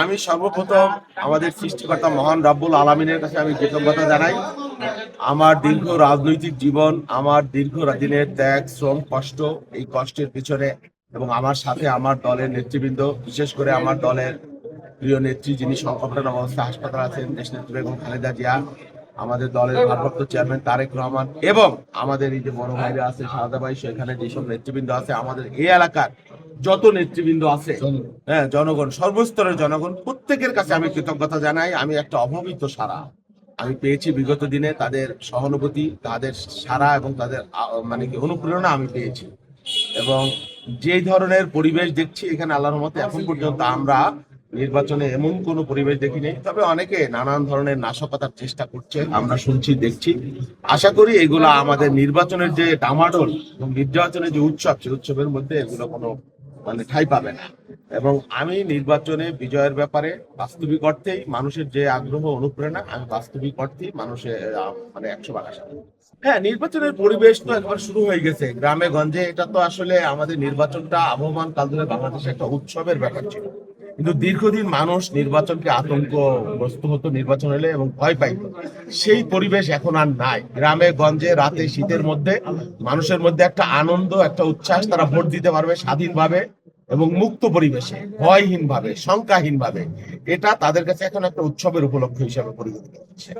আমি সর্বপ্রথম আমাদের সৃষ্টিকর্তা মহান রব্বুল আলামিনের কাছে আমি কৃতজ্ঞতা জানাই। আমার দীর্ঘ রাজনৈতিক জীবন, আমার দীর্ঘ দিনের ত্যাগ, শ্রম, কষ্ট, এই কষ্টের পিছনে এবং আমার সাথে আমার দলের নেতৃবৃন্দ, বিশেষ করে আমার দলের প্রিয় নেত্রী যিনি সংকটাপন্ন অবস্থায় হাসপাতাল আছেন, দেশনেত্রী বেগম খালেদা জিয়া, আমাদের দলের ভারপ্রাপ্ত চেয়ারম্যান তারেক রহমান এবং আমাদের এই যে বড় ভাইরা আছে সারদা ভাই, সেখানে যেসব নেতৃবৃন্দ আছে, আমাদের এই এলাকার যত নেতৃবৃন্দ আছে, হ্যাঁ, জনগণ, সর্বস্তরের জনগণ, প্রত্যেকের কাছে আমি কৃতজ্ঞতা জানাই। আমি একটা অভাবিত সারা আমি পেয়েছি বিগত দিনে, তাদের সহানুভূতি, তাদের সারা এবং তাদের মানে কি অনুপ্রেরণা আমি পেয়েছি। এবং যে ধরনের পরিবেশ দেখছি এখানে, আল্লাহর রহমতে এখন পর্যন্ত আমরা নির্বাচনে এমন কোনো পরিবেশ দেখি নেই। তবে অনেকে নানান ধরনের নাশকতার চেষ্টা করছে, আমরা শুনছি, দেখছি। আশা করি এগুলো আমাদের নির্বাচনের যে ডামাডোল এবং নির্বাচনের যে উৎসব, সেই উৎসবের মধ্যে এগুলো কোনো মানে ঠাঁই পাবে না। এবং আমি নির্বাচনে বিজয়ের ব্যাপারে বাস্তবিক অর্থেই মানুষের যে আগ্রহ, অনুপ্রেরণা, আমি বাস্তবিক অর্থেই মানুষের মানে 100 ভাগ আশা করি। হ্যাঁ, নির্বাচনের পরিবেশ তো একবার শুরু হয়ে গেছে গ্রামে গঞ্জে। এটা তো আসলে আমাদের নির্বাচনটা আবহমান কাল ধরে বাংলাদেশে একটা উৎসবের ব্যাপার ছিল, কিন্তু দীর্ঘদিন মানুষ নির্বাচনকে আতঙ্কগ্রস্ত হতো নির্বাচন হলে এবং ভয় পাইত। সেই পরিবেশ এখন আর নাই। গ্রামে গঞ্জে রাতে শীতের মধ্যে মানুষের মধ্যে একটা আনন্দ, একটা উচ্ছ্বাস, তারা ভোট দিতে পারবে স্বাধীনভাবে এবং মুক্ত পরিবেশে, ভয়হীন ভাবে, শঙ্কাহীন ভাবে। এটা তাদের কাছে এখন একটা উৎসবের উপলক্ষ হিসাবে পরিগণিত হচ্ছে।